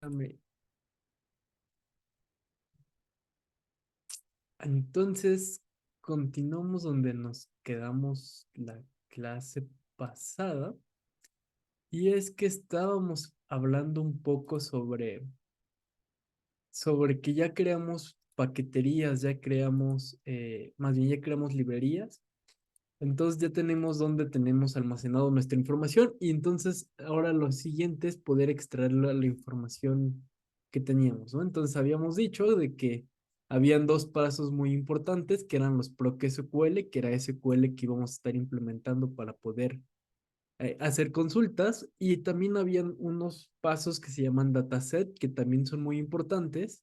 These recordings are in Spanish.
Déjame. Entonces, continuamos donde nos quedamos la clase pasada. Y es que estábamos hablando un poco sobre que ya creamos paqueterías, ya creamos, más bien ya creamos librerías. Entonces ya tenemos dónde tenemos almacenado nuestra información y entonces ahora lo siguiente es poder extraer la información que teníamos, ¿no? Entonces habíamos dicho de que habían dos pasos muy importantes que eran los proc SQL, que era SQL que íbamos a estar implementando para poder hacer consultas, y también habían unos pasos que se llaman dataset que también son muy importantes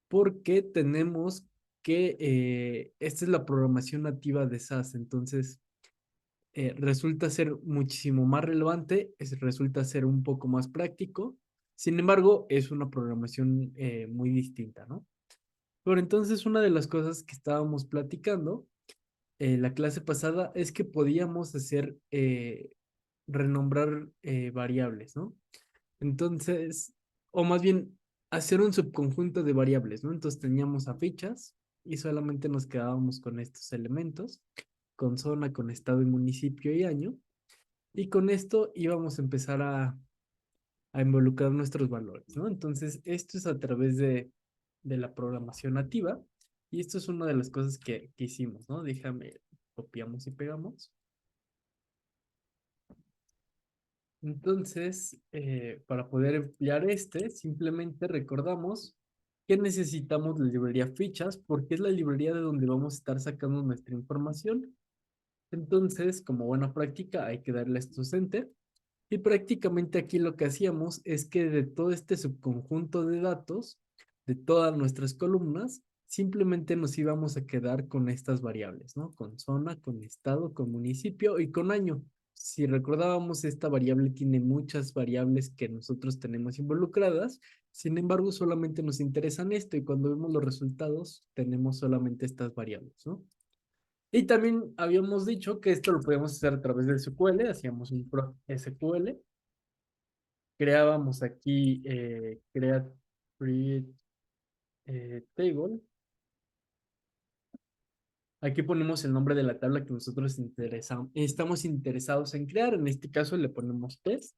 porque tenemos que esta es la programación nativa de SAS. Entonces resulta ser muchísimo más relevante, resulta ser un poco más práctico. Sin embargo, es una programación muy distinta, ¿no? Pero entonces una de las cosas que estábamos platicando la clase pasada es que podíamos hacer, renombrar variables, ¿no? Entonces, o más bien, hacer un subconjunto de variables, ¿no? Entonces teníamos a fichas y solamente nos quedábamos con estos elementos, con zona, con estado y municipio y año. Y con esto íbamos a empezar a involucrar nuestros valores, ¿no? Entonces, esto es a través de la programación nativa. Y esto es una de las cosas que hicimos, ¿no? Déjame, copiamos y pegamos. Entonces, para poder emplear simplemente recordamos que necesitamos la librería fichas porque es la librería de donde vamos a estar sacando nuestra información. Entonces, como buena práctica, hay que darle esto enter. Y prácticamente aquí lo que hacíamos es que de todo este subconjunto de datos, de todas nuestras columnas, simplemente nos íbamos a quedar con estas variables, ¿no? Con zona, con estado, con municipio y con año. Si recordábamos, esta variable tiene muchas variables que nosotros tenemos involucradas, sin embargo, solamente nos interesan esto y cuando vemos los resultados, tenemos solamente estas variables, ¿no? Y también habíamos dicho que esto lo podíamos hacer a través del SQL, hacíamos un pro SQL, creábamos aquí create table. Aquí ponemos el nombre de la tabla que nosotros estamos interesados en crear. En este caso le ponemos test.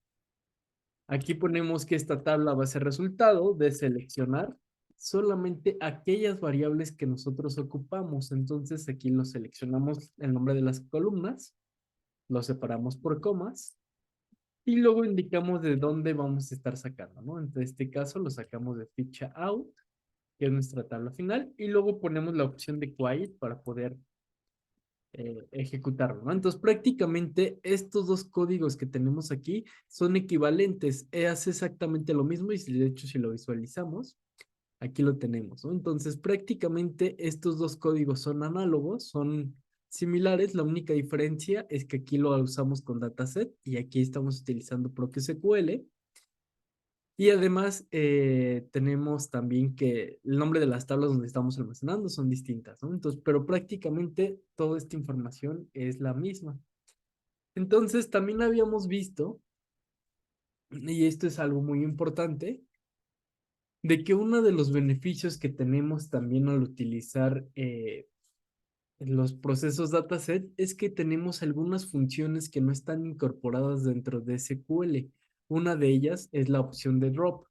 Aquí ponemos que esta tabla va a ser resultado de seleccionar solamente aquellas variables que nosotros ocupamos. Entonces aquí lo seleccionamos el nombre de las columnas, lo separamos por comas y luego indicamos de dónde vamos a estar sacando, ¿no? En este caso lo sacamos de ficha out, que es nuestra tabla final, y luego ponemos la opción de quiet para poder ejecutarlo, ¿no? Entonces prácticamente estos dos códigos que tenemos aquí son equivalentes, hace exactamente lo mismo y de hecho si lo visualizamos, aquí lo tenemos, ¿no? Entonces prácticamente estos dos códigos son análogos, son similares, la única diferencia es que aquí lo usamos con dataset y aquí estamos utilizando ProcSQL. Y además tenemos también que el nombre de las tablas donde estamos almacenando son distintas, ¿no? Entonces, pero prácticamente toda esta información es la misma. Entonces, también habíamos visto, y esto es algo muy importante, de que uno de los beneficios que tenemos también al utilizar los procesos dataset es que tenemos algunas funciones que no están incorporadas dentro de SQL. Una de ellas es la opción de drop.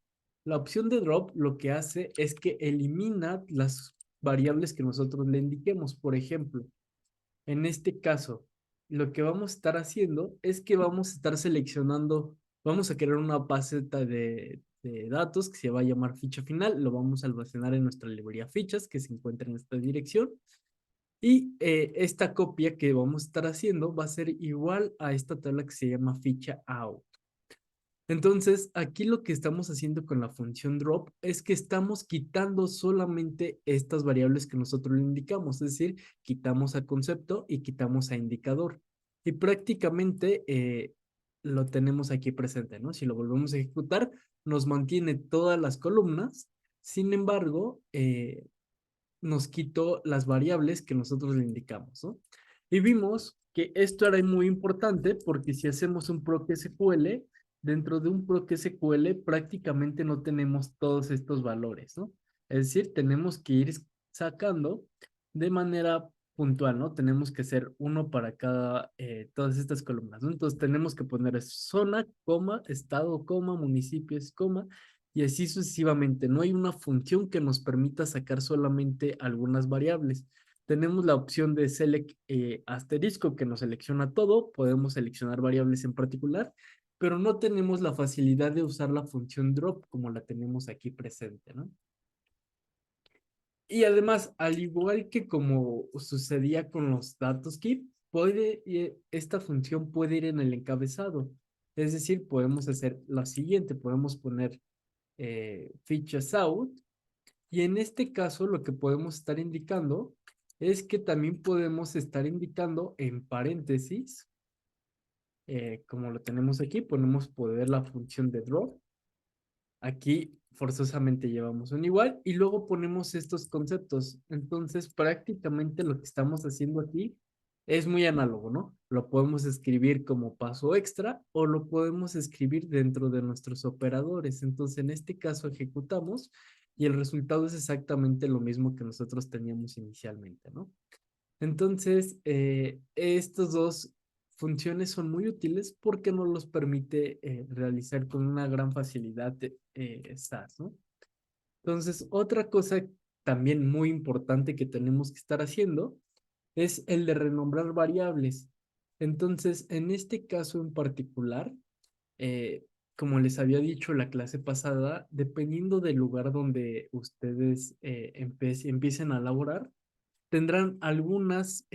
La opción de drop lo que hace es que elimina las variables que nosotros le indiquemos. Por ejemplo, en este caso, lo que vamos a estar haciendo es que vamos a estar seleccionando, vamos a crear una base de datos que se va a llamar ficha final, lo vamos a almacenar en nuestra librería fichas que se encuentra en esta dirección. Y esta copia que vamos a estar haciendo va a ser igual a esta tabla que se llama ficha out. Entonces, aquí lo que estamos haciendo con la función drop es que estamos quitando solamente estas variables que nosotros le indicamos, es decir, quitamos a concepto y quitamos a indicador. Y prácticamente lo tenemos aquí presente, ¿no? Si lo volvemos a ejecutar, nos mantiene todas las columnas, sin embargo, nos quitó las variables que nosotros le indicamos, ¿no? Y vimos que esto era muy importante porque si hacemos un proc SQL, dentro de un ProQSQL prácticamente no tenemos todos estos valores, ¿no? Es decir, tenemos que ir sacando de manera puntual, ¿no? Tenemos que hacer uno para cada, todas estas columnas, ¿no? Entonces tenemos que poner zona, coma, estado, coma, municipios, coma, y así sucesivamente. No hay una función que nos permita sacar solamente algunas variables. Tenemos la opción de select asterisco que nos selecciona todo, podemos seleccionar variables en particular, pero no tenemos la facilidad de usar la función drop como la tenemos aquí presente, ¿no? Y además, al igual que como sucedía con los datos keep, esta función puede ir en el encabezado. Es decir, podemos hacer lo siguiente, podemos poner features out, y en este caso lo que podemos estar indicando es que también podemos estar indicando en paréntesis, como lo tenemos aquí, ponemos poder la función de drop. Aquí forzosamente llevamos un igual y luego ponemos estos conceptos. Entonces, prácticamente lo que estamos haciendo aquí es muy análogo, ¿no? Lo podemos escribir como paso extra o lo podemos escribir dentro de nuestros operadores. Entonces, en este caso ejecutamos y el resultado es exactamente lo mismo que nosotros teníamos inicialmente, ¿no? Entonces, estos dos funciones son muy útiles porque nos los permite realizar con una gran facilidad SAS, ¿no? Entonces, otra cosa también muy importante que tenemos que estar haciendo es el de renombrar variables. Entonces, en este caso en particular, eh, como les había dicho la clase pasada, dependiendo del lugar donde ustedes empiecen a laborar, tendrán algunas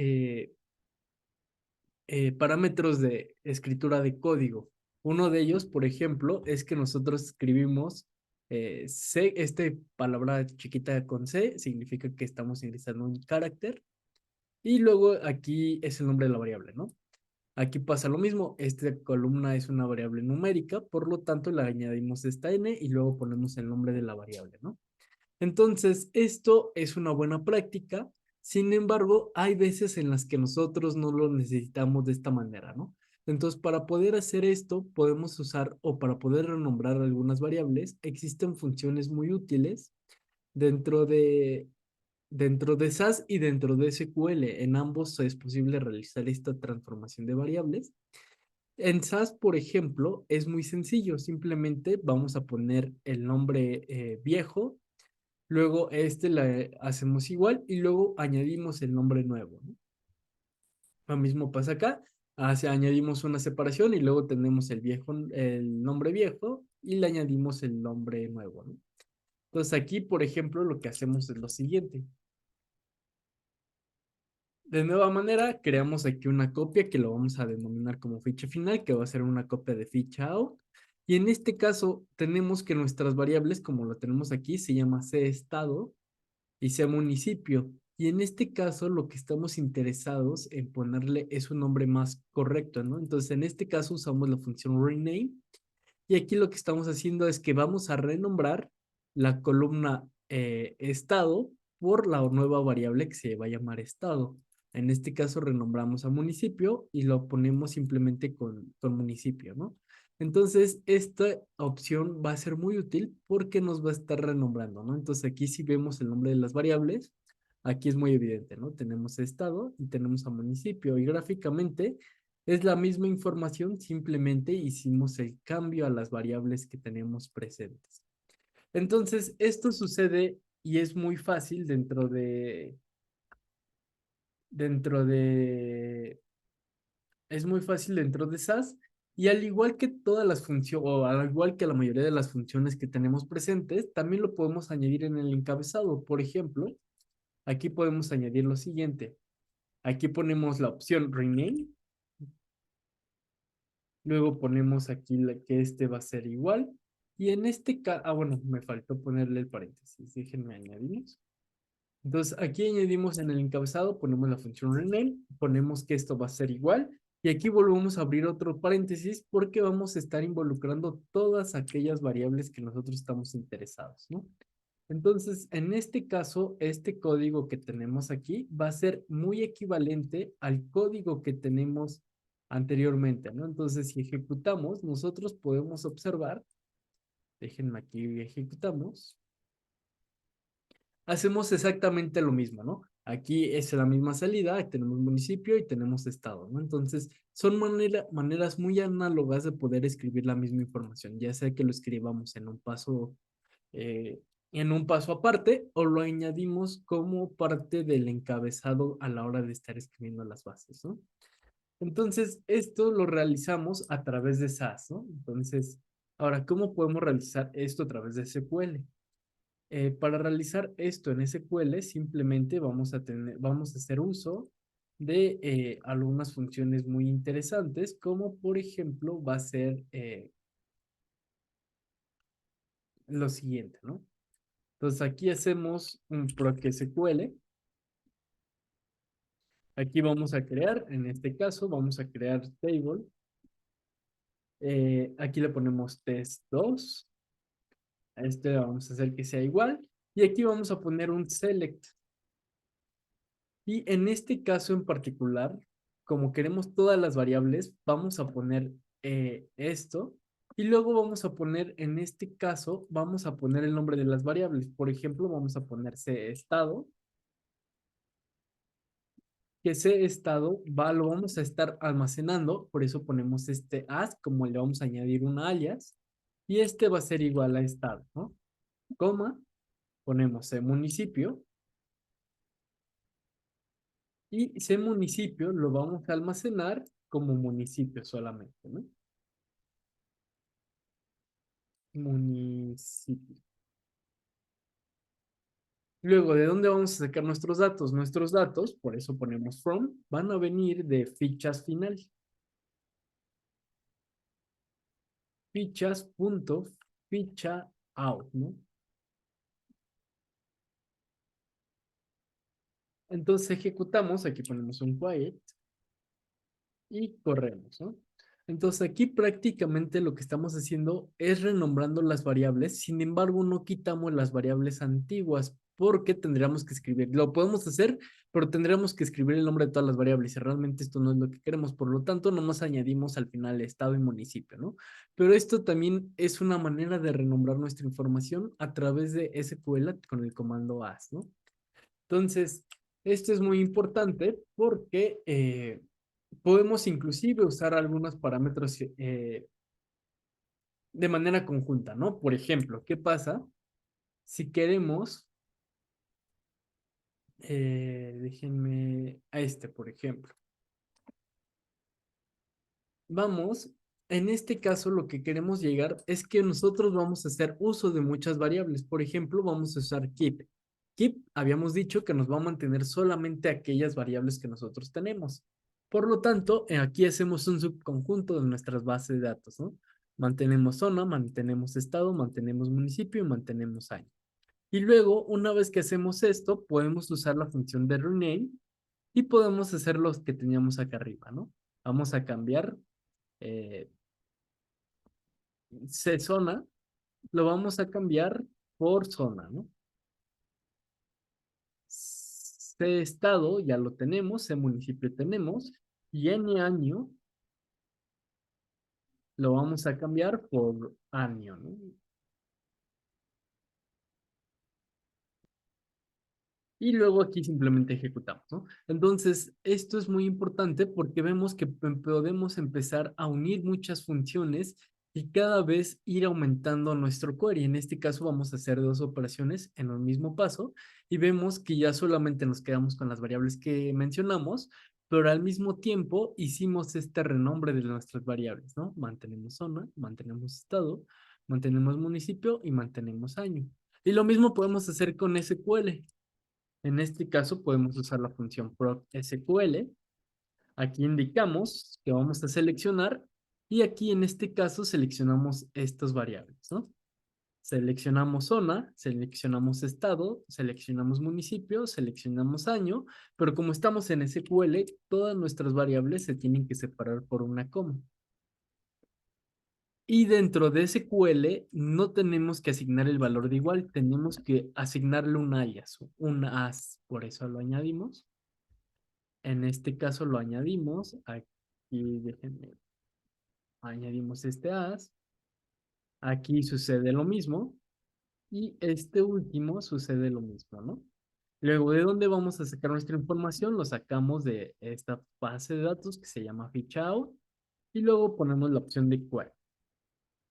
parámetros de escritura de código. Uno de ellos, por ejemplo, es que nosotros escribimos C, este palabra chiquita con C, significa que estamos ingresando un carácter, y luego aquí es el nombre de la variable, ¿no? Aquí pasa lo mismo, esta columna es una variable numérica, por lo tanto le añadimos esta n y luego ponemos el nombre de la variable, ¿no? Entonces, esto es una buena práctica. Sin embargo, hay veces en las que nosotros no lo necesitamos de esta manera, ¿no? Entonces, para poder hacer esto, podemos usar, o para poder renombrar algunas variables, existen funciones muy útiles dentro de, dentro de SAS y dentro de SQL. En ambos es posible realizar esta transformación de variables. En SAS, por ejemplo, es muy sencillo. Simplemente vamos a poner el nombre viejo. Luego este le hacemos igual y luego añadimos el nombre nuevo, ¿no? Lo mismo pasa acá. Añadimos una separación y luego tenemos el nombre viejo y le añadimos el nombre nuevo, ¿no? Entonces aquí, por ejemplo, lo que hacemos es lo siguiente. De nueva manera, creamos aquí una copia que lo vamos a denominar como ficha final, que va a ser una copia de ficha out. Y en este caso, tenemos que nuestras variables, como lo tenemos aquí, se llama cestado y sea municipio. Y en este caso, lo que estamos interesados en ponerle es un nombre más correcto, ¿no? Entonces, en este caso usamos la función rename y aquí lo que estamos haciendo es que vamos a renombrar la columna estado por la nueva variable que se va a llamar estado. En este caso renombramos a municipio y lo ponemos simplemente con municipio, ¿no? Entonces, esta opción va a ser muy útil porque nos va a estar renombrando, ¿no? Entonces, aquí si vemos el nombre de las variables, aquí es muy evidente, ¿no? Tenemos estado y tenemos a municipio y gráficamente es la misma información, simplemente hicimos el cambio a las variables que tenemos presentes. Entonces, esto sucede y es muy fácil dentro de, es muy fácil dentro de SAS y al igual que todas las funciones, o al igual que la mayoría de las funciones que tenemos presentes, también lo podemos añadir en el encabezado. Por ejemplo, aquí podemos añadir lo siguiente. Aquí ponemos la opción rename. Luego ponemos aquí que este va a ser igual. Y en este caso, bueno, me faltó ponerle el paréntesis. Déjenme añadirlos. Entonces, aquí añadimos en el encabezado, ponemos la función rename, ponemos que esto va a ser igual. Y aquí volvemos a abrir otro paréntesis porque vamos a estar involucrando todas aquellas variables que nosotros estamos interesados, ¿no? Entonces, en este caso, este código que tenemos aquí va a ser muy equivalente al código que tenemos anteriormente, ¿no? Entonces, si ejecutamos, nosotros podemos observar, déjenme aquí, ejecutamos, hacemos exactamente lo mismo, ¿no? Aquí es la misma salida, tenemos municipio y tenemos estado, ¿no? Entonces, son maneras muy análogas de poder escribir la misma información, ya sea que lo escribamos eh, en un paso aparte o lo añadimos como parte del encabezado a la hora de estar escribiendo las bases, ¿no? Entonces, esto lo realizamos a través de SAS, ¿no? Entonces, ahora, ¿cómo podemos realizar esto a través de SQL? Para realizar esto en SQL, simplemente vamos a hacer uso de algunas funciones muy interesantes, como por ejemplo va a ser lo siguiente, ¿no? Entonces aquí hacemos un proc SQL. Aquí vamos a crear, en este caso, vamos a crear table. Aquí le ponemos test2. A este vamos a hacer que sea igual. Y aquí vamos a poner un select. Y en este caso en particular, como queremos todas las variables, vamos a poner esto. Y luego vamos a poner, en este caso, vamos a poner el nombre de las variables. Por ejemplo, vamos a ponerse estado. Que ese estado lo vamos a estar almacenando. Por eso ponemos este as, como le vamos a añadir un alias. Y este va a ser igual a estado, ¿no? Coma, ponemos el municipio. Y ese municipio lo vamos a almacenar como municipio solamente, ¿no? Municipio. Luego, ¿de dónde vamos a sacar nuestros datos? Nuestros datos, por eso ponemos from, van a venir de fichas final. Fichas punto ficha out, ¿no? Entonces ejecutamos, aquí ponemos un quiet y corremos, ¿no? Entonces aquí prácticamente lo que estamos haciendo es renombrando las variables, sin embargo no quitamos las variables antiguas porque tendríamos que escribir, lo podemos hacer, pero tendríamos que escribir el nombre de todas las variables y realmente esto no es lo que queremos, por lo tanto nomás añadimos al final estado y municipio, ¿no? Pero esto también es una manera de renombrar nuestra información a través de SQL con el comando as, ¿no? Entonces, esto es muy importante porque podemos inclusive usar algunos parámetros de manera conjunta, ¿no? Por ejemplo, ¿qué pasa si queremos, déjenme a este, por ejemplo? Vamos, en este caso lo que queremos llegar es que nosotros vamos a hacer uso de muchas variables. Por ejemplo, vamos a usar keep. Keep, habíamos dicho que nos va a mantener solamente aquellas variables que nosotros tenemos. Por lo tanto, aquí hacemos un subconjunto de nuestras bases de datos, ¿no? Mantenemos zona, mantenemos estado, mantenemos municipio y mantenemos año. Y luego, una vez que hacemos esto, podemos usar la función de rename y podemos hacer los que teníamos acá arriba, ¿no? Vamos a cambiar eh, C zona, lo vamos a cambiar por zona, ¿no? C estado ya lo tenemos, C municipio tenemos, y N año lo vamos a cambiar por año, ¿no? Y luego aquí simplemente ejecutamos, ¿no? Entonces, esto es muy importante porque vemos que podemos empezar a unir muchas funciones y cada vez ir aumentando nuestro query. En este caso vamos a hacer dos operaciones en un mismo paso y vemos que ya solamente nos quedamos con las variables que mencionamos, pero al mismo tiempo hicimos este renombre de nuestras variables, ¿no? Mantenemos zona, mantenemos estado, mantenemos municipio y mantenemos año. Y lo mismo podemos hacer con SQL. En este caso podemos usar la función proc SQL. Aquí indicamos que vamos a seleccionar y aquí en este caso seleccionamos estas variables, ¿no? Seleccionamos zona, seleccionamos estado, seleccionamos municipio, seleccionamos año, pero como estamos en SQL, todas nuestras variables se tienen que separar por una coma. Y dentro de SQL no tenemos que asignar el valor de igual, tenemos que asignarle un alias, un as, por eso lo añadimos. En este caso lo añadimos aquí. Y déjenme, añadimos este as. Aquí sucede lo mismo. Y este último sucede lo mismo, ¿no? Luego, ¿de dónde vamos a sacar nuestra información? Lo sacamos de esta base de datos que se llama fichout y luego ponemos la opción de query.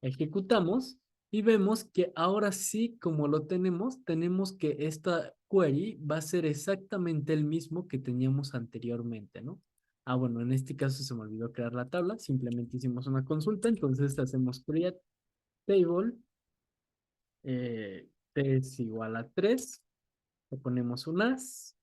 Ejecutamos y vemos que ahora sí, como lo tenemos que esta query va a ser exactamente el mismo que teníamos anteriormente, ¿no? Ah, bueno, en este caso se me olvidó crear la tabla, simplemente hicimos una consulta, entonces hacemos create table, t es igual a 3, le ponemos un as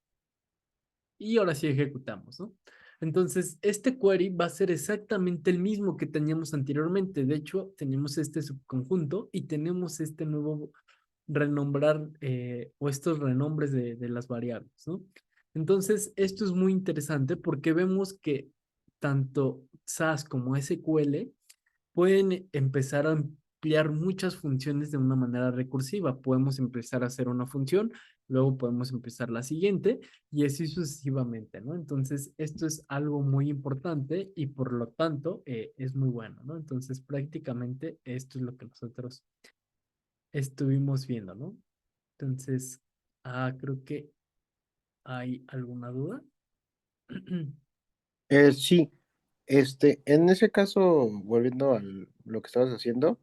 y ahora sí ejecutamos, ¿no? Entonces, este query va a ser exactamente el mismo que teníamos anteriormente. De hecho, tenemos este subconjunto y tenemos este nuevo renombrar o estos renombres de las variables, ¿no? Entonces, esto es muy interesante porque vemos que tanto SAS como SQL pueden empezar a ampliar muchas funciones de una manera recursiva. Podemos empezar a hacer una función, luego podemos empezar la siguiente y así sucesivamente, ¿no? Entonces, esto es algo muy importante y por lo tanto es muy bueno, ¿no? Entonces, prácticamente esto es lo que nosotros estuvimos viendo, ¿no? Entonces, creo que hay alguna duda. Sí, en ese caso, volviendo a lo que estabas haciendo,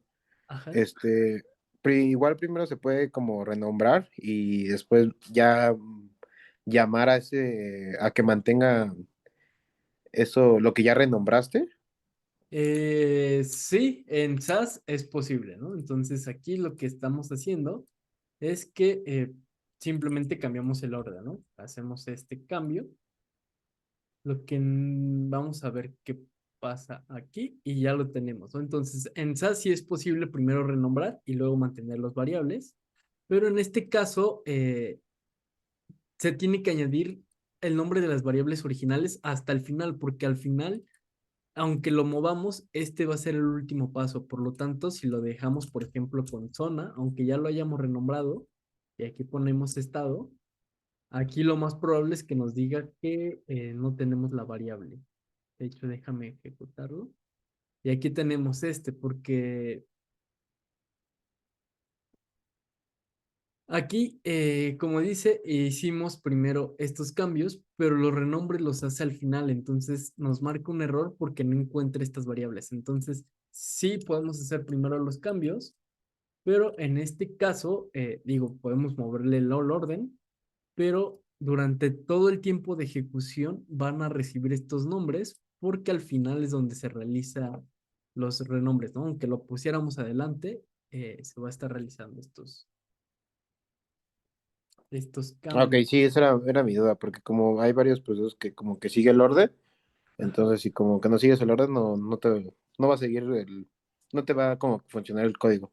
Ajá. este, igual primero se puede como renombrar y después ya llamar a a que mantenga eso, lo que ya renombraste. Sí, en SAS es posible, ¿no? Entonces aquí lo que estamos haciendo es que simplemente cambiamos el orden, ¿no? Hacemos este cambio, lo que vamos a ver qué pasa aquí y ya lo tenemos, ¿no? Entonces en SAS sí es posible primero renombrar y luego mantener los variables, pero en este caso se tiene que añadir el nombre de las variables originales hasta el final, porque al final aunque lo movamos, este va a ser el último paso. Por lo tanto, si lo dejamos, por ejemplo, con zona, aunque ya lo hayamos renombrado, y aquí ponemos estado, aquí lo más probable es que nos diga que no tenemos la variable. De hecho, déjame ejecutarlo. Y aquí tenemos este, porque aquí, como dice, hicimos primero estos cambios, pero los renombres los hace al final, entonces nos marca un error porque no encuentra estas variables. Entonces, sí podemos hacer primero los cambios, pero en este caso, digo, podemos moverle el orden, pero durante todo el tiempo de ejecución van a recibir estos nombres porque al final es donde se realiza los renombres, ¿no? Aunque lo pusiéramos adelante, se va a estar realizando estos Ah, ok, cambios. sí, esa era mi duda, porque como hay varios procesos que como que sigue el orden, Ajá. entonces si como que no sigues el orden, no va a seguir no te va a como funcionar el código.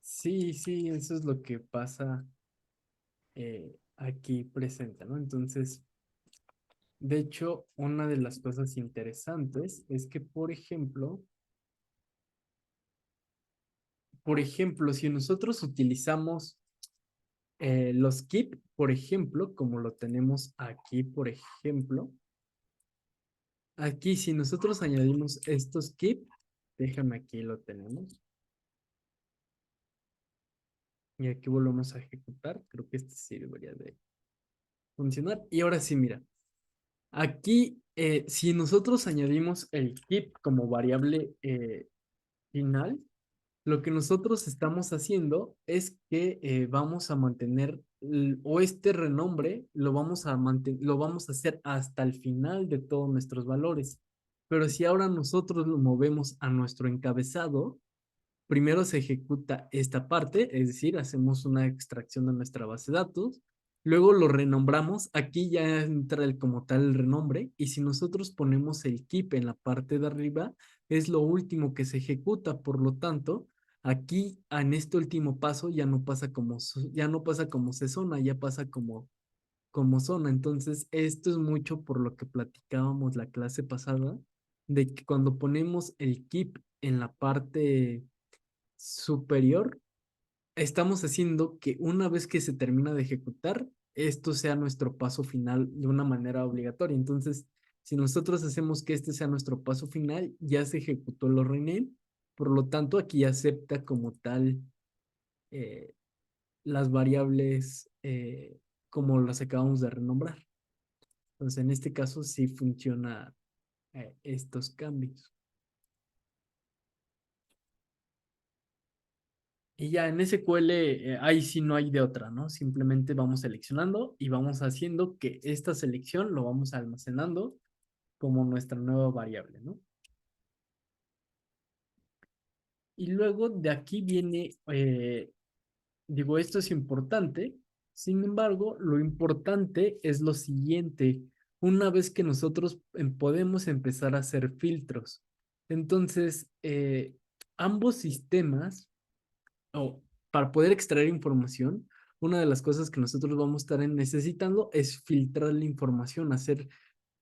Sí, sí, eso es lo que pasa aquí presente, ¿no? Entonces, de hecho, una de las cosas interesantes es que, por ejemplo, si nosotros utilizamos los keep, por ejemplo, como lo tenemos aquí, por ejemplo, aquí si nosotros añadimos estos keep, déjame aquí lo tenemos, y aquí volvemos a ejecutar, creo que este sí debería de funcionar. Y ahora sí, mira, aquí si nosotros añadimos el keep como variable final, lo que nosotros estamos haciendo es que vamos a mantener o este renombre lo vamos a hacer hasta el final de todos nuestros valores. Pero si ahora nosotros lo movemos a nuestro encabezado, primero se ejecuta esta parte, es decir, hacemos una extracción de nuestra base de datos, luego lo renombramos, aquí ya entra como tal el renombre, y si nosotros ponemos el keep en la parte de arriba, es lo último que se ejecuta, por lo tanto, aquí en este último paso ya no pasa ya no pasa como zona, ya pasa como zona. Entonces, esto es mucho por lo que platicábamos la clase pasada, de que cuando ponemos el keep en la parte superior, estamos haciendo que una vez que se termina de ejecutar, esto sea nuestro paso final de una manera obligatoria. Entonces, Si nosotros hacemos que este sea nuestro paso final, ya se ejecutó el rename, por lo tanto aquí acepta como tal eh, las variables como las acabamos de renombrar. Entonces, en este caso sí funciona estos cambios. Y ya en SQL, ahí sí no hay de otra, ¿no? Simplemente vamos seleccionando y vamos haciendo que esta selección lo vamos almacenando como nuestra nueva variable, ¿no? Y luego de aquí viene, digo, esto es importante, sin embargo, lo importante es lo siguiente, una vez que nosotros podemos empezar a hacer filtros. Entonces, ambos sistemas o para poder extraer información, una de las cosas que nosotros vamos a estar necesitando es filtrar la información, hacer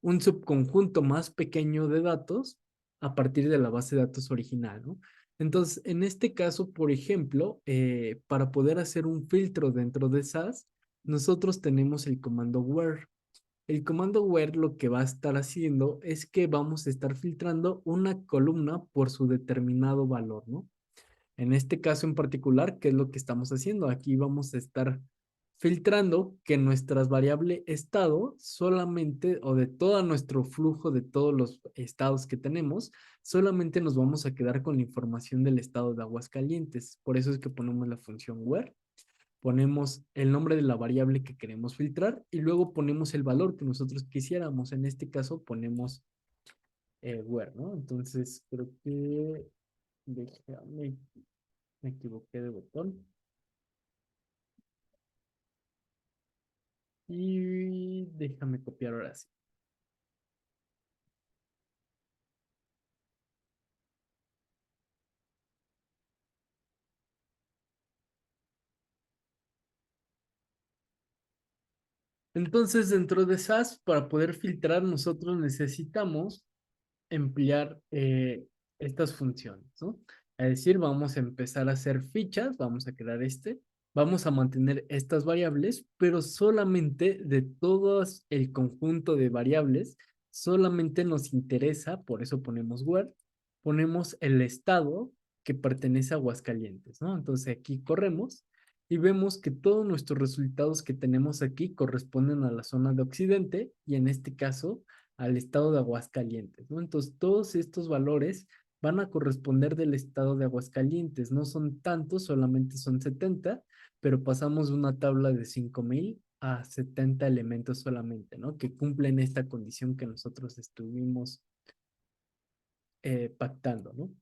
un subconjunto más pequeño de datos a partir de la base de datos original, ¿no? Entonces, en este caso, por ejemplo, para poder hacer un filtro dentro de SAS, nosotros tenemos el comando where. El comando where lo que va a estar haciendo es que vamos a estar filtrando una columna por su determinado valor, ¿no? En este caso en particular, ¿qué es lo que estamos haciendo? Aquí vamos a estar filtrando que nuestras variable estado solamente o de todo nuestro flujo de todos los estados que tenemos, solamente nos vamos a quedar con la información del estado de Aguascalientes. Por eso es que ponemos la función where, ponemos el nombre de la variable que queremos filtrar y luego ponemos el valor que nosotros quisiéramos. En este caso ponemos where, ¿no? Entonces creo que déjame me equivoqué de botón. Y déjame copiar ahora sí. Entonces, dentro de SAS, para poder filtrar, nosotros necesitamos emplear estas funciones, ¿no? Es decir, vamos a empezar a hacer fichas, vamos a crear vamos a mantener estas variables, pero solamente de todos el conjunto de variables, solamente nos interesa, por eso ponemos where, ponemos el estado que pertenece a Aguascalientes, ¿no? Entonces aquí corremos y vemos que todos nuestros resultados que tenemos aquí corresponden a la zona de Occidente y en este caso al estado de Aguascalientes, ¿no? Entonces, todos estos valores van a corresponder del estado de Aguascalientes. No son tantos, solamente son 70, pero pasamos de una tabla de 5,000 a 70 elementos solamente, ¿no? Que cumplen esta condición que nosotros estuvimos pactando, ¿no?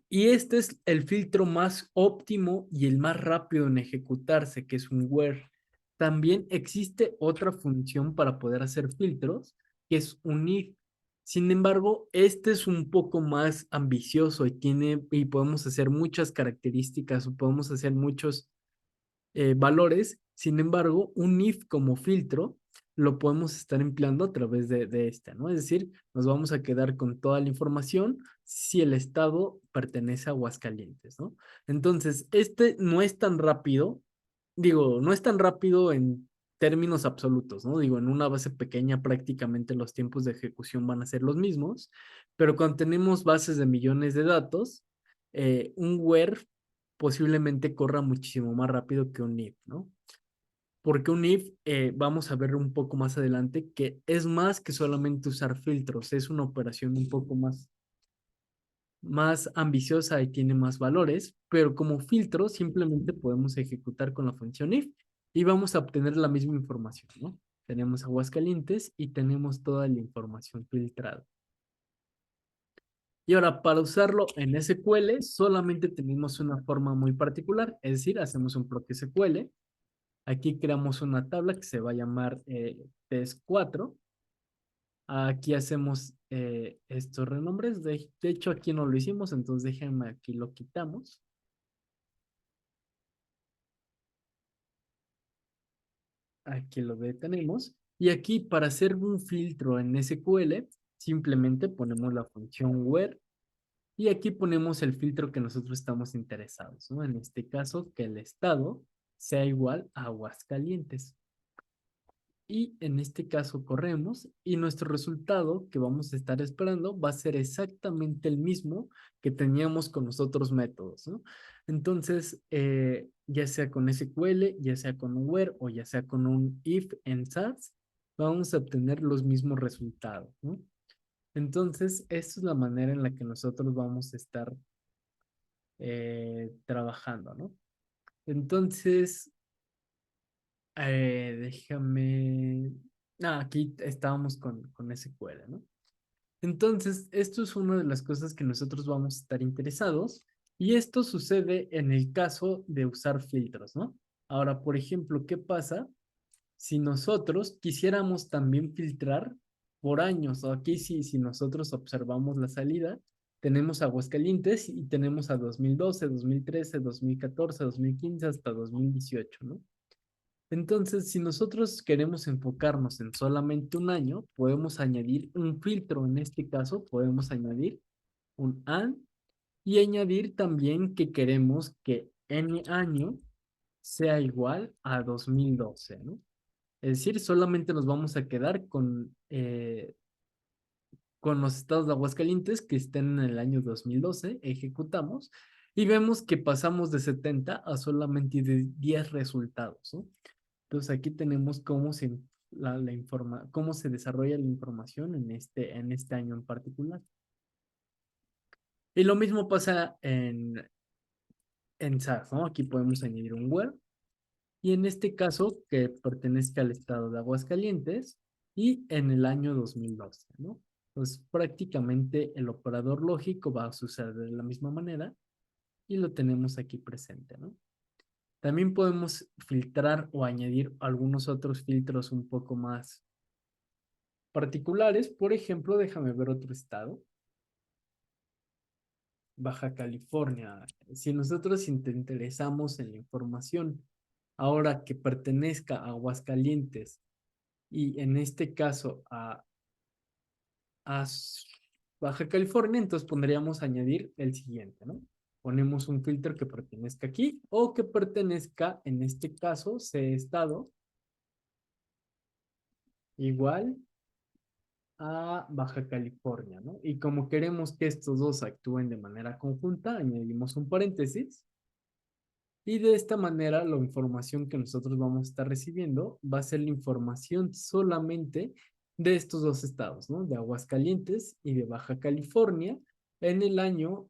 Y este es el filtro más óptimo y el más rápido en ejecutarse, que es un where. También existe otra función para poder hacer filtros, que es un if. Sin embargo, este es un poco más ambicioso y podemos hacer muchas características o podemos hacer muchos valores. Sin embargo, un if como filtro lo podemos estar empleando a través de esta, ¿no? Es decir, nos vamos a quedar con toda la información si el estado pertenece a Aguascalientes, ¿no? Entonces, este no es tan rápido, digo, no es tan rápido en términos absolutos, ¿no? Digo, en una base pequeña prácticamente los tiempos de ejecución van a ser los mismos, pero cuando tenemos bases de millones de datos, un where posiblemente corra muchísimo más rápido que un if, ¿no? Porque un if, vamos a ver un poco más adelante, que es más que solamente usar filtros, es una operación un poco más ambiciosa y tiene más valores, pero como filtro simplemente podemos ejecutar con la función if y vamos a obtener la misma información, ¿no? Tenemos Aguascalientes y tenemos toda la información filtrada. Y ahora, para usarlo en SQL, solamente tenemos una forma muy particular, es decir, hacemos un proc SQL. Aquí creamos una tabla que se va a llamar test4. Aquí hacemos estos renombres. De hecho, aquí no lo hicimos, entonces déjenme aquí lo quitamos. Aquí lo detenemos. Y aquí para hacer un filtro en SQL, simplemente ponemos la función where y aquí ponemos el filtro que nosotros estamos interesados, ¿no? En este caso, que el estado sea igual a Aguascalientes. y en este caso corremos y nuestro resultado que vamos a estar esperando va a ser exactamente el mismo que teníamos con los otros métodos, ¿no? Entonces, ya sea con SQL, ya sea con un where o ya sea con un if en SAS, vamos a obtener los mismos resultados, ¿no? Entonces, esta es la manera en la que nosotros vamos a estar trabajando, ¿no? Entonces, déjame... Ah, aquí estábamos con SQL, ¿no? Entonces, esto es una de las cosas que nosotros vamos a estar interesados y esto sucede en el caso de usar filtros, ¿no? Ahora, por ejemplo, ¿qué pasa si nosotros quisiéramos también filtrar por años? O aquí sí, si nosotros observamos la salida, tenemos Aguascalientes y tenemos a 2012, 2013, 2014, 2015 hasta 2018, ¿no? Entonces, si nosotros queremos enfocarnos en solamente un año, podemos añadir un filtro. En este caso, podemos añadir un AND y añadir también que queremos que N año sea igual a 2012, ¿no? Es decir, solamente nos vamos a quedar con los estados de Aguascalientes que estén en el año 2012, ejecutamos y vemos que pasamos de 70 a solamente de 10 resultados, ¿no? Entonces aquí tenemos cómo se desarrolla la información en este año en particular. Y lo mismo pasa en SAS, ¿no? Aquí podemos añadir un where y en este caso que pertenezca al estado de Aguascalientes y en el año 2012, ¿no? Pues prácticamente el operador lógico va a suceder de la misma manera y lo tenemos aquí presente, ¿no? También podemos filtrar o añadir algunos otros filtros un poco más particulares. Por ejemplo, déjame ver otro estado. Baja California. Si nosotros interesamos en la información ahora que pertenezca a Aguascalientes y en este caso a Baja California, entonces pondríamos añadir el siguiente, ¿no? Ponemos un filtro que pertenezca aquí o que pertenezca, en este caso, C estado igual a Baja California, ¿no? Y como queremos que estos dos actúen de manera conjunta, añadimos un paréntesis y de esta manera la información que nosotros vamos a estar recibiendo va a ser la información solamente de estos dos estados, ¿no? De Aguascalientes y de Baja California en el año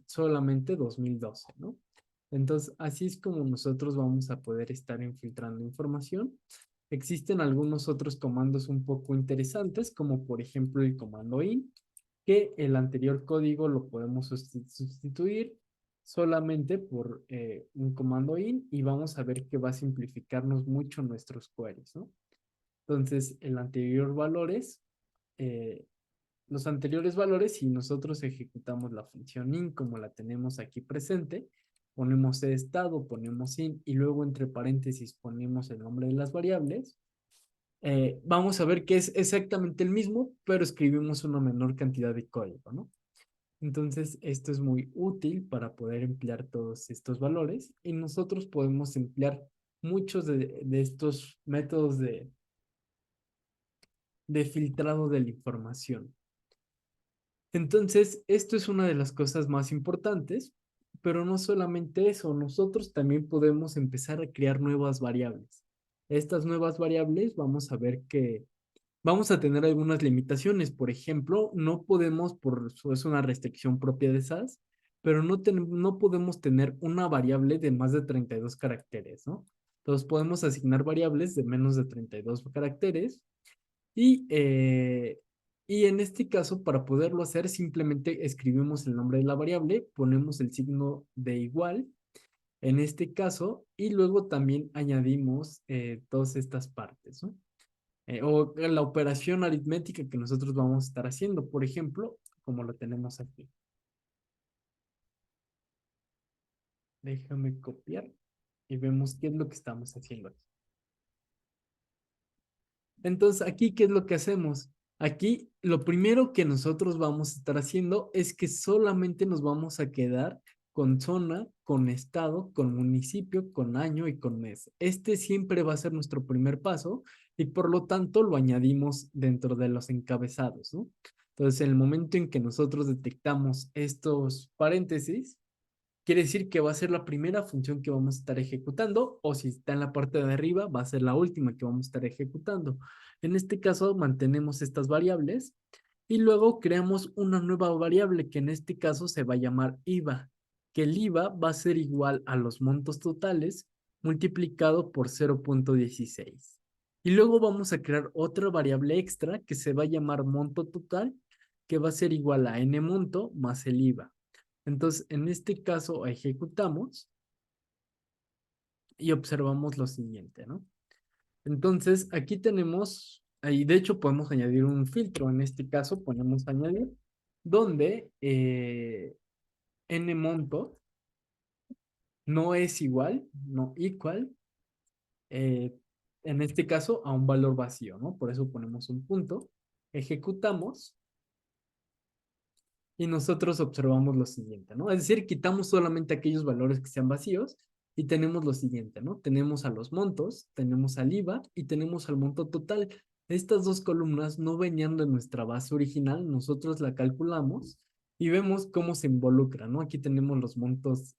solamente 2012, ¿no? Entonces, así es como nosotros vamos a poder estar infiltrando información. Existen algunos otros comandos un poco interesantes, como por ejemplo el comando in, que el anterior código lo podemos sustituir solamente por un comando in y vamos a ver que va a simplificarnos mucho nuestros queries, ¿no? Entonces, eh, los anteriores valores, si nosotros ejecutamos la función in como la tenemos aquí presente, ponemos estado, ponemos in y luego entre paréntesis ponemos el nombre de las variables, vamos a ver que es exactamente el mismo, pero escribimos una menor cantidad de código, ¿no? Entonces, esto es muy útil para poder emplear todos estos valores y nosotros podemos emplear muchos de estos métodos de filtrado de la información. Entonces, esto es una de las cosas más importantes, pero no solamente eso, nosotros también podemos empezar a crear nuevas variables. Estas nuevas variables vamos a ver que vamos a tener algunas limitaciones. Por ejemplo, no podemos, es una restricción propia de SAS, pero no podemos tener una variable de más de 32 caracteres, ¿no? Entonces podemos asignar variables de menos de 32 caracteres y, eh, y en este caso, para poderlo hacer, simplemente escribimos el nombre de la variable, ponemos el signo de igual en este caso y luego también añadimos todas estas partes, ¿no? O la operación aritmética que nosotros vamos a estar haciendo, por ejemplo, como lo tenemos aquí. Déjame copiar y vemos qué es lo que estamos haciendo aquí. Entonces, aquí, ¿qué es lo que hacemos? Aquí, lo primero que nosotros vamos a estar haciendo es que solamente nos vamos a quedar con zona, con estado, con municipio, con año y con mes. Este siempre va a ser nuestro primer paso y por lo tanto lo añadimos dentro de los encabezados, ¿no? Entonces, en el momento en que nosotros detectamos estos paréntesis, quiere decir que va a ser la primera función que vamos a estar ejecutando, o si está en la parte de arriba, va a ser la última que vamos a estar ejecutando. En este caso, mantenemos estas variables y luego creamos una nueva variable que en este caso se va a llamar IVA, que el IVA va a ser igual a los montos totales multiplicado por 0.16. Y luego vamos a crear otra variable extra que se va a llamar monto total, que va a ser igual a n monto más el IVA. Entonces, en este caso, ejecutamos y observamos lo siguiente, ¿no? Entonces, aquí tenemos, ahí de hecho podemos añadir un filtro. En este caso, ponemos añadir, donde n monto no es igual, no equal, eh, en este caso, a un valor vacío, ¿no? Por eso ponemos un punto, ejecutamos y nosotros observamos lo siguiente, ¿no? Es decir, quitamos solamente aquellos valores que sean vacíos y tenemos lo siguiente, ¿no? Tenemos a los montos, tenemos al IVA y tenemos al monto total. Estas dos columnas no venían de nuestra base original, nosotros la calculamos y vemos cómo se involucra, ¿no? Aquí tenemos los montos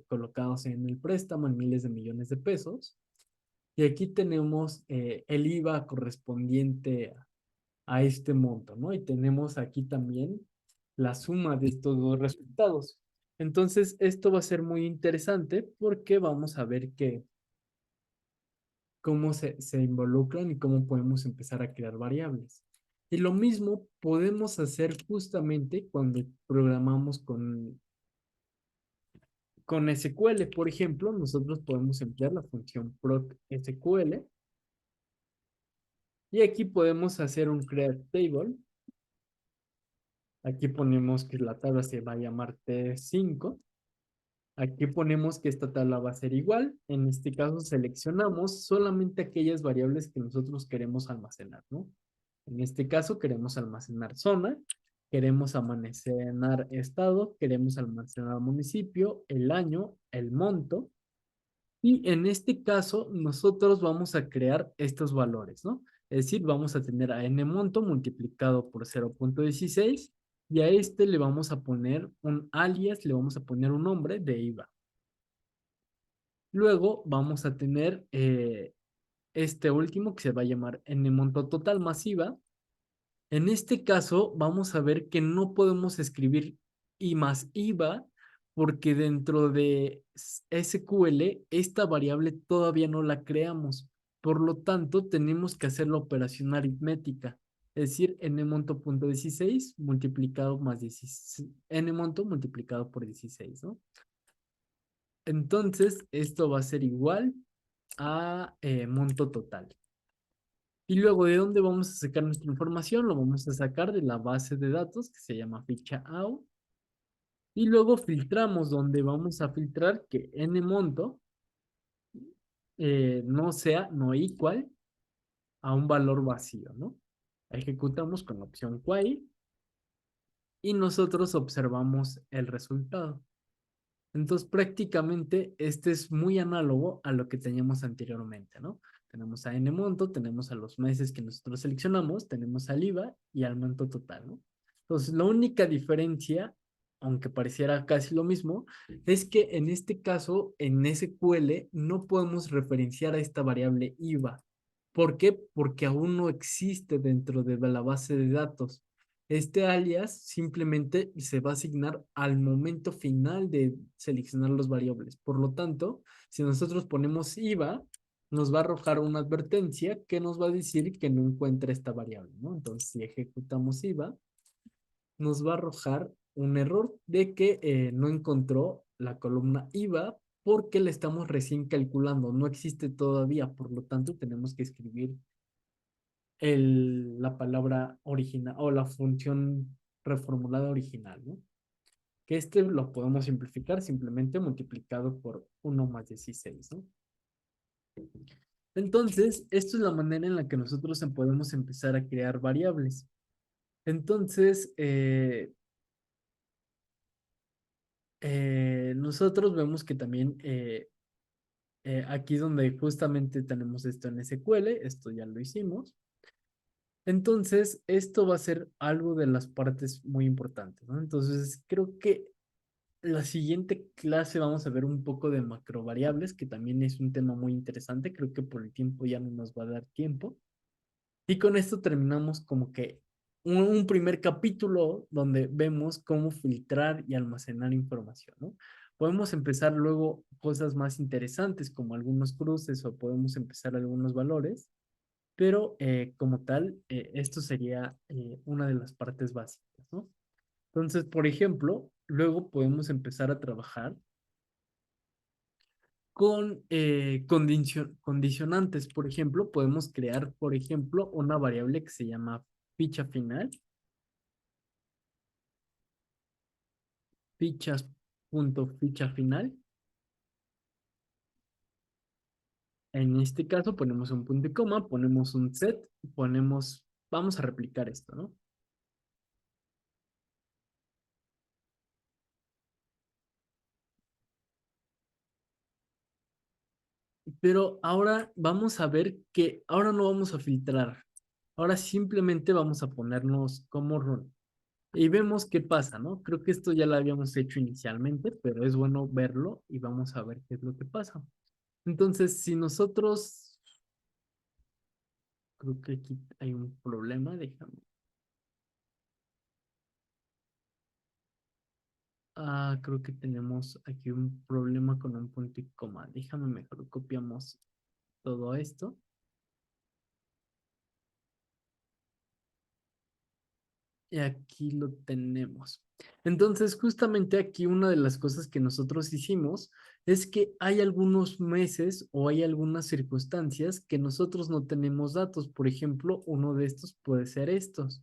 colocados en el préstamo en miles de millones de pesos y aquí tenemos el IVA correspondiente a este monto, ¿no? Y tenemos aquí también la suma de estos dos resultados. Entonces, esto va a ser muy interesante porque vamos a ver cómo se involucran y cómo podemos empezar a crear variables. Y lo mismo podemos hacer justamente cuando programamos con SQL. Por ejemplo, nosotros podemos emplear la función proc SQL y aquí podemos hacer un create table. Aquí ponemos que la tabla se va a llamar T5. Aquí ponemos que esta tabla va a ser igual. En este caso seleccionamos solamente aquellas variables que nosotros queremos almacenar, ¿no? En este caso queremos almacenar zona, queremos almacenar estado, queremos almacenar municipio, el año, el monto. Y en este caso nosotros vamos a crear estos valores, ¿no? Es decir, vamos a tener a n monto multiplicado por 0.16 y a este le vamos a poner un alias, le vamos a poner un nombre de IVA. Luego vamos a tener este último que se va a llamar n monto total masiva. En este caso vamos a ver que no podemos escribir I más IVA porque dentro de SQL esta variable todavía no la creamos. Por lo tanto, tenemos que hacer la operación aritmética. Es decir, n monto punto 16 multiplicado más 16, n monto multiplicado por 16, ¿no? Entonces, esto va a ser igual a monto total. Y luego, ¿de dónde vamos a sacar nuestra información? Lo vamos a sacar de la base de datos que se llama ficha AU. Y luego filtramos donde vamos a filtrar que n monto no sea no igual a un valor vacío, ¿no? Ejecutamos con la opción query y nosotros observamos el resultado. Entonces, prácticamente este es muy análogo a lo que teníamos anteriormente, ¿no? Tenemos a n monto, tenemos a los meses que nosotros seleccionamos, tenemos al IVA y al monto total, ¿no? Entonces, la única diferencia, aunque pareciera casi lo mismo, es que en este caso, en SQL, no podemos referenciar a esta variable IVA. ¿Por qué? Porque aún no existe dentro de la base de datos. Este alias simplemente se va a asignar al momento final de seleccionar los variables. Por lo tanto, si nosotros ponemos IVA, nos va a arrojar una advertencia que nos va a decir que no encuentra esta variable, ¿no? Entonces, si ejecutamos IVA, nos va a arrojar un error de que no encontró la columna IVA porque la estamos recién calculando, no existe todavía, por lo tanto tenemos que escribir la palabra original o la función reformulada original, ¿no? Que este lo podemos simplificar simplemente multiplicado por 1 más 16, ¿no? Entonces, esto es la manera en la que nosotros podemos empezar a crear variables. Entonces, nosotros vemos que también aquí donde justamente tenemos esto en SQL, esto ya lo hicimos. Entonces, esto va a ser algo de las partes muy importantes, ¿no? Entonces, creo que la siguiente clase vamos a ver un poco de macrovariables, que también es un tema muy interesante. Creo que por el tiempo ya no nos va a dar tiempo. Y con esto terminamos como que un primer capítulo donde vemos cómo filtrar y almacenar información, ¿no? Podemos empezar luego cosas más interesantes como algunos cruces o podemos empezar algunos valores, pero como tal, esto sería una de las partes básicas, ¿no? Entonces, por ejemplo, luego podemos empezar a trabajar con condicionantes. Por ejemplo, podemos crear, por ejemplo, una variable que se llama ficha final, ficha final. En este caso ponemos un punto y coma, ponemos un set, vamos a replicar esto, ¿no? Pero ahora vamos a ver que ahora no vamos a filtrar. Ahora simplemente vamos a ponernos como run. Y vemos qué pasa, ¿no? Creo que esto ya lo habíamos hecho inicialmente, pero es bueno verlo y vamos a ver qué es lo que pasa. Entonces, si nosotros, creo que aquí hay un problema, déjame. Creo que tenemos aquí un problema con un punto y coma. Déjame mejor copiamos todo esto. Y aquí lo tenemos. Entonces, justamente aquí una de las cosas que nosotros hicimos es que hay algunos meses o hay algunas circunstancias que nosotros no tenemos datos. Por ejemplo, uno de estos puede ser estos.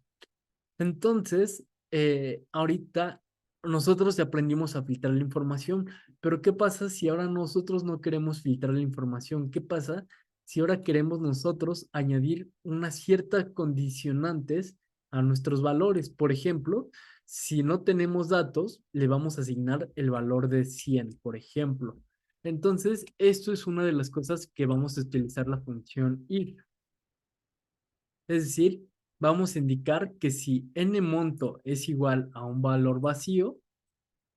Entonces, ahorita nosotros ya aprendimos a filtrar la información, pero ¿qué pasa si ahora nosotros no queremos filtrar la información? ¿Qué pasa si ahora queremos nosotros añadir unas ciertas condicionantes a nuestros valores? Por ejemplo, si no tenemos datos, le vamos a asignar el valor de 100, por ejemplo. Entonces, esto es una de las cosas que vamos a utilizar la función if. Es decir, vamos a indicar que si n monto es igual a un valor vacío,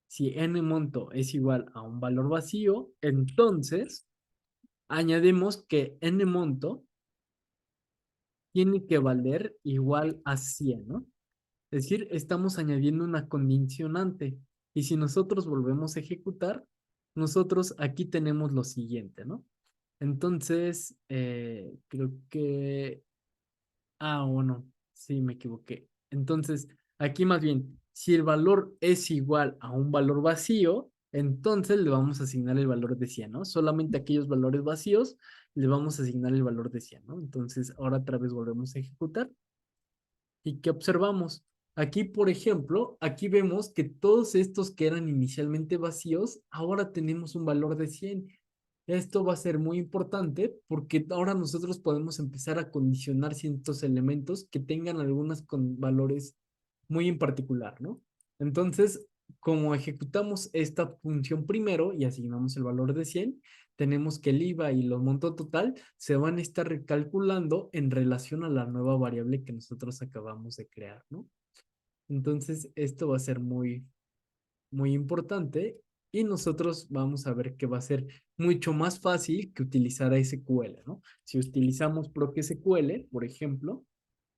si n monto es igual a un valor vacío, entonces añadimos que n monto tiene que valer igual a 100, ¿no? Es decir, estamos añadiendo una condicionante. Y si nosotros volvemos a ejecutar, nosotros aquí tenemos lo siguiente, ¿no? Entonces, creo que bueno, sí, me equivoqué. Entonces, aquí más bien, si el valor es igual a un valor vacío, entonces le vamos a asignar el valor de 100, ¿no? Solamente aquellos valores vacíos le vamos a asignar el valor de 100, ¿no? Entonces, ahora otra vez volvemos a ejecutar. ¿Y qué observamos? Aquí, por ejemplo, aquí vemos que todos estos que eran inicialmente vacíos, ahora tenemos un valor de 100. Esto va a ser muy importante porque ahora nosotros podemos empezar a condicionar ciertos elementos que tengan algunos con valores muy en particular, ¿no? Entonces, como ejecutamos esta función primero y asignamos el valor de 100, tenemos que el IVA y los monto total se van a estar recalculando en relación a la nueva variable que nosotros acabamos de crear, ¿no? Entonces, esto va a ser muy importante y nosotros vamos a ver que va a ser mucho más fácil que utilizar SQL, ¿no? Si utilizamos ProSQL, por ejemplo,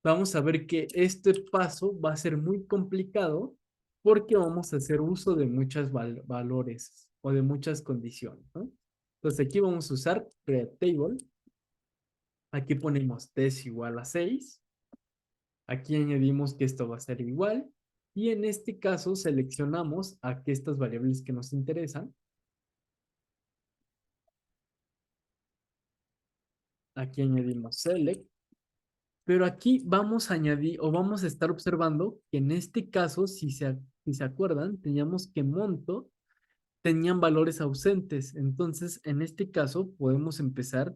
vamos a ver que este paso va a ser muy complicado porque vamos a hacer uso de muchos valores o de muchas condiciones, ¿no? Entonces aquí vamos a usar create table. Aquí ponemos test igual a 6. Aquí añadimos que esto va a ser igual. Y en este caso seleccionamos aquí estas variables que nos interesan. Aquí añadimos select. Pero aquí vamos a añadir o vamos a estar observando que en este caso, si se acuerdan, teníamos que monto tenían valores ausentes. Entonces, en este caso, podemos empezar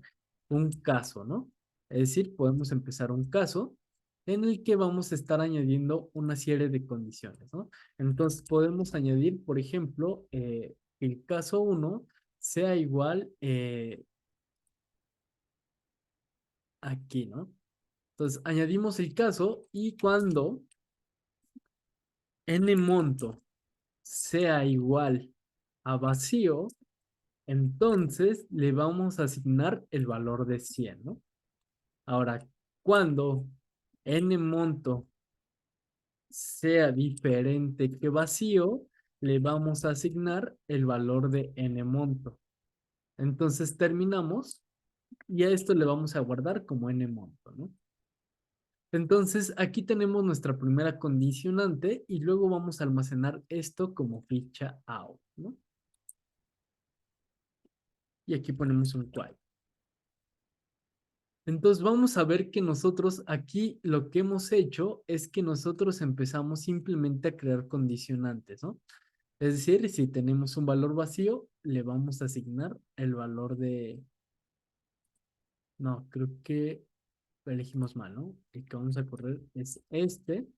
un caso, ¿no? Es decir, podemos empezar un caso en el que vamos a estar añadiendo una serie de condiciones, ¿no? Entonces podemos añadir, por ejemplo, que el caso uno sea igual aquí, ¿no? Entonces añadimos el caso y cuando n monto sea igual a vacío, entonces le vamos a asignar el valor de 100, ¿no? Ahora, cuando n monto sea diferente que vacío, le vamos a asignar el valor de n monto. Entonces terminamos y a esto le vamos a guardar como n monto, ¿no? Entonces aquí tenemos nuestra primera condicionante y luego vamos a almacenar esto como ficha out, ¿no? Y aquí ponemos un while. Entonces vamos a ver que nosotros aquí lo que hemos hecho es que nosotros empezamos simplemente a crear condicionantes, ¿no? Es decir, si tenemos un valor vacío, le vamos a asignar el valor de... No, creo que elegimos mal, ¿no? El que vamos a correr es este.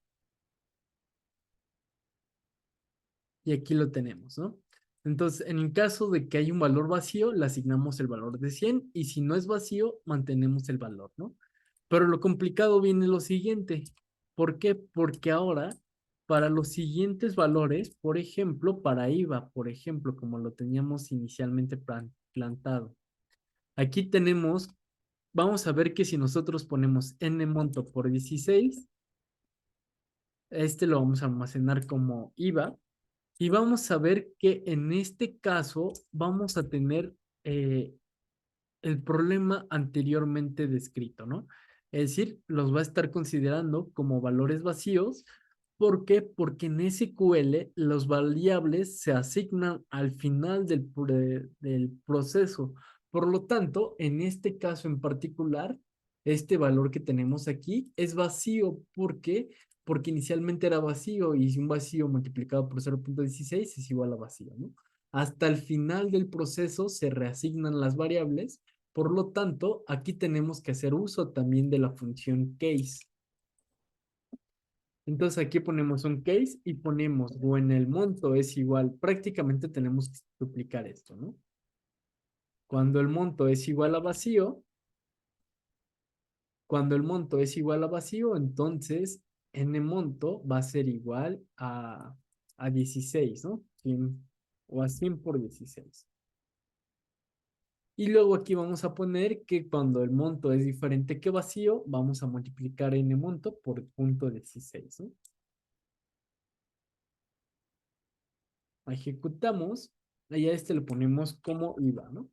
Y aquí lo tenemos, ¿no? Entonces, en el caso de que hay un valor vacío, le asignamos el valor de 100 y si no es vacío, mantenemos el valor, ¿no? Pero lo complicado viene lo siguiente. ¿Por qué? Porque ahora, para los siguientes valores, por ejemplo, para IVA, por ejemplo, como lo teníamos inicialmente plantado, aquí tenemos, vamos a ver que si nosotros ponemos n monto por 16, este lo vamos a almacenar como IVA. Y vamos a ver que en este caso vamos a tener el problema anteriormente descrito, ¿no? Es decir, los va a estar considerando como valores vacíos. ¿Por qué? Porque en SQL los variables se asignan al final del proceso. Por lo tanto, en este caso en particular, este valor que tenemos aquí es vacío. ¿Por qué? Porque inicialmente era vacío y un vacío multiplicado por 0.16 es igual a vacío, ¿no? Hasta el final del proceso se reasignan las variables. Por lo tanto, aquí tenemos que hacer uso también de la función case. Entonces aquí ponemos un case y ponemos o en el monto es igual, prácticamente tenemos que duplicar esto, ¿no? Cuando el monto es igual a vacío, cuando el monto es igual a vacío, entonces n monto va a ser igual a 16, ¿no? 100, o a 100 por 16. Y luego aquí vamos a poner que cuando el monto es diferente que vacío, vamos a multiplicar n monto por punto 16, ¿no? Ejecutamos, y a este le ponemos como IVA, ¿no?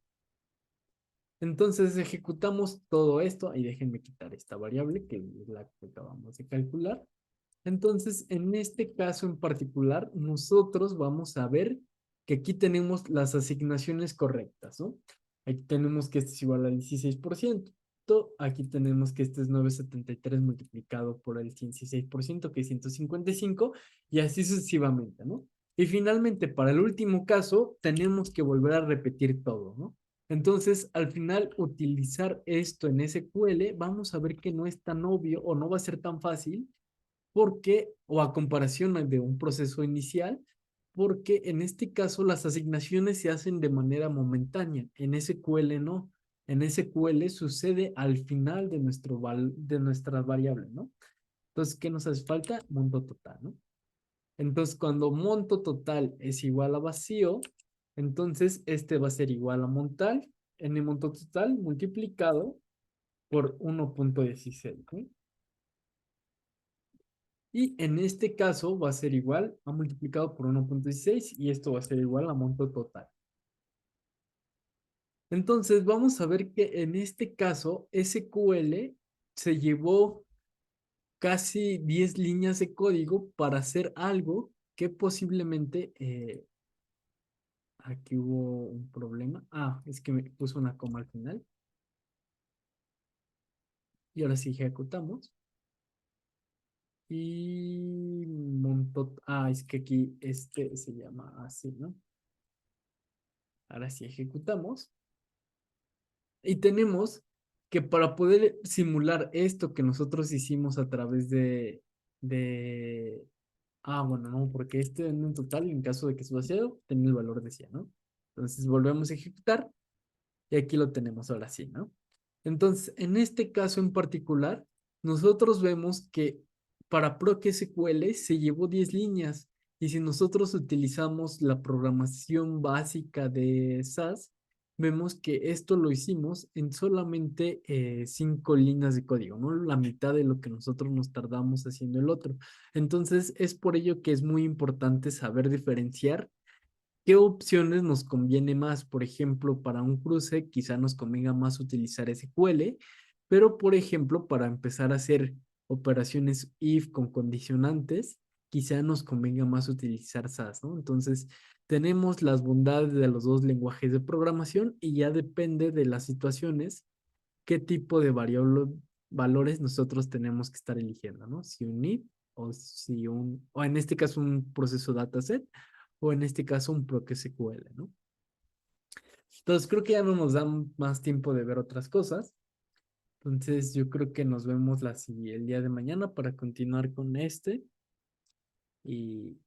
Entonces ejecutamos todo esto, y déjenme quitar esta variable que es la que acabamos de calcular. Entonces, en este caso en particular, nosotros vamos a ver que aquí tenemos las asignaciones correctas, ¿no? Aquí tenemos que este es igual al 16%. Aquí tenemos que este es 973 multiplicado por el 16%, que es 155, y así sucesivamente, ¿no? Y finalmente, para el último caso, tenemos que volver a repetir todo, ¿no? Entonces, al final, utilizar esto en SQL, vamos a ver que no es tan obvio o no va a ser tan fácil porque, o a comparación de un proceso inicial, porque en este caso las asignaciones se hacen de manera momentánea, en SQL no. En SQL sucede al final de, de nuestra variable, ¿no? Entonces, ¿qué nos hace falta? Monto total, ¿no? Entonces, cuando monto total es igual a vacío, entonces este va a ser igual a montal, n monto total multiplicado por 1.16, ¿sí? Y en este caso va a ser igual a multiplicado por 1.16 y esto va a ser igual a monto total. Entonces vamos a ver que en este caso SQL se llevó casi 10 líneas de código para hacer algo que posiblemente aquí hubo un problema. Ah, es que me puso una coma al final. Y ahora sí ejecutamos. Y monto. Ah, es que aquí este se llama así, ¿no? Ahora sí ejecutamos. Y tenemos que para poder simular esto que nosotros hicimos a través de, bueno, no, porque este en un total, en caso de que sea vaciado, tenía el valor de 100, ¿no? Entonces volvemos a ejecutar y aquí lo tenemos ahora sí, ¿no? Entonces, en este caso en particular, nosotros vemos que para ProQSQL se llevó 10 líneas y si nosotros utilizamos la programación básica de SAS, vemos que esto lo hicimos en solamente 5 líneas de código, ¿no? La mitad de lo que nosotros nos tardamos haciendo el otro. Entonces, es por ello que es muy importante saber diferenciar qué opciones nos conviene más. Por ejemplo, para un cruce quizá nos convenga más utilizar SQL, pero por ejemplo, para empezar a hacer operaciones if con condicionantes, quizá nos convenga más utilizar SAS, ¿no? Entonces, tenemos las bondades de los dos lenguajes de programación y ya depende de las situaciones qué tipo de valores nosotros tenemos que estar eligiendo, ¿no? Si un if o en este caso un proceso dataset o en este caso un ProQSQL, ¿no? Entonces creo que ya no nos dan más tiempo de ver otras cosas. Entonces yo creo que nos vemos el día de mañana para continuar con este. Y,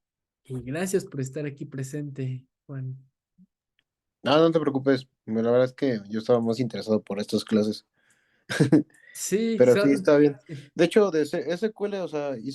y gracias por estar aquí presente, Juan. No, no te preocupes. La verdad es que yo estaba más interesado por estas clases. Sí, Pero sí, está bien. sí. De hecho, de SQL, o sea, hice